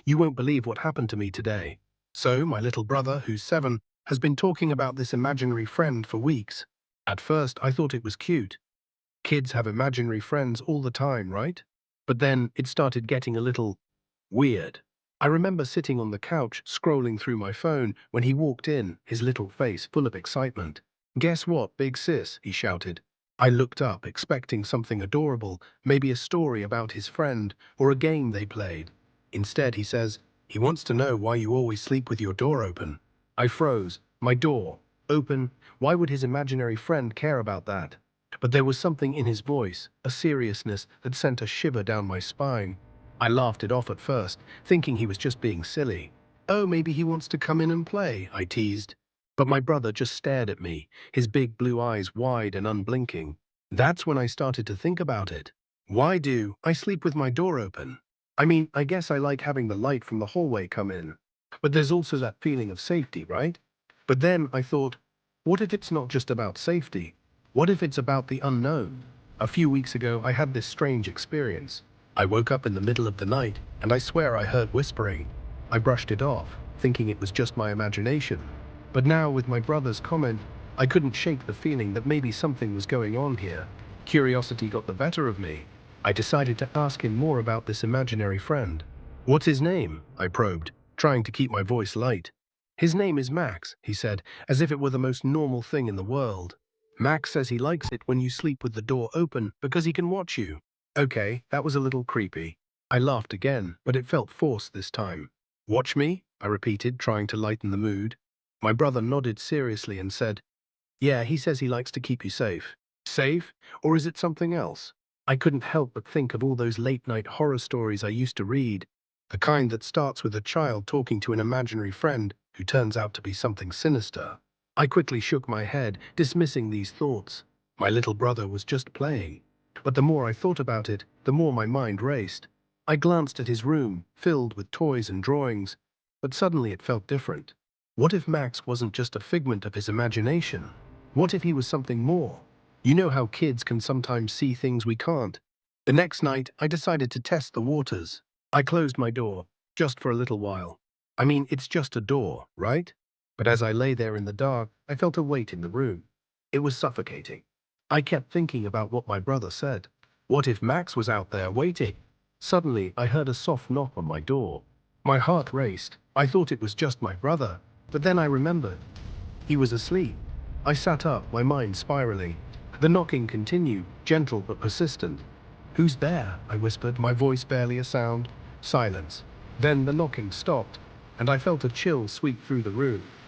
You won't believe what happened to me today. So, my little brother, who's 7, has been talking about this imaginary friend for weeks. At first, I thought it was cute. Kids have imaginary friends all the time, right? But then it started getting a little weird. I remember sitting on the couch scrolling through my phone when he walked in, his little face full of excitement. "Guess what, big sis?" he shouted. I looked up, expecting something adorable, maybe a story about his friend or a game they played. Instead, he says, he wants to know why you always sleep with your door open. I froze. My door open? Why would his imaginary friend care about that? But there was something in his voice, a seriousness that sent a shiver down my spine. I laughed it off at first, thinking he was just being silly. "Oh, maybe he wants to come in and play," I teased. But my brother just stared at me, his big blue eyes wide and unblinking. That's when I started to think about it. Why do I sleep with my door open? I mean, I guess I like having the light from the hallway come in. But there's also that feeling of safety, right? But then I thought, what if it's not just about safety? What if it's about the unknown? A few weeks ago, I had this strange experience. I woke up in the middle of the night, and I swear I heard whispering. I brushed it off, thinking it was just my imagination. But now, with my brother's comment, I couldn't shake the feeling that maybe something was going on here. Curiosity got the better of me. I decided to ask him more about this imaginary friend. "What's his name?" I probed, trying to keep my voice light. "His name is Max," he said, as if it were the most normal thing in the world. "Max says he likes it when you sleep with the door open because he can watch you." Okay, that was a little creepy. I laughed again, but it felt forced this time. "Watch me?" I repeated, trying to lighten the mood. My brother nodded seriously and said, "Yeah, he says he likes to keep you safe." Safe? Or is it something else? I couldn't help but think of all those late-night horror stories I used to read, the kind that starts with a child talking to an imaginary friend who turns out to be something sinister. I quickly shook my head, dismissing these thoughts. My little brother was just playing. But the more I thought about it, the more my mind raced. I glanced at his room, filled with toys and drawings, but suddenly it felt different. What if Max wasn't just a figment of his imagination? What if he was something more? You know how kids can sometimes see things we can't. The next night, I decided to test the waters. I closed my door, just for a little while. I mean, it's just a door, right? But as I lay there in the dark, I felt a weight in the room. It was suffocating. I kept thinking about what my brother said. What if Max was out there waiting? Suddenly, I heard a soft knock on my door. My heart raced. I thought it was just my brother, but then I remembered. He was asleep. I sat up, my mind spiraling. The knocking continued, gentle but persistent. "Who's there?" I whispered, my voice barely a sound. Silence. Then the knocking stopped, and I felt a chill sweep through the room.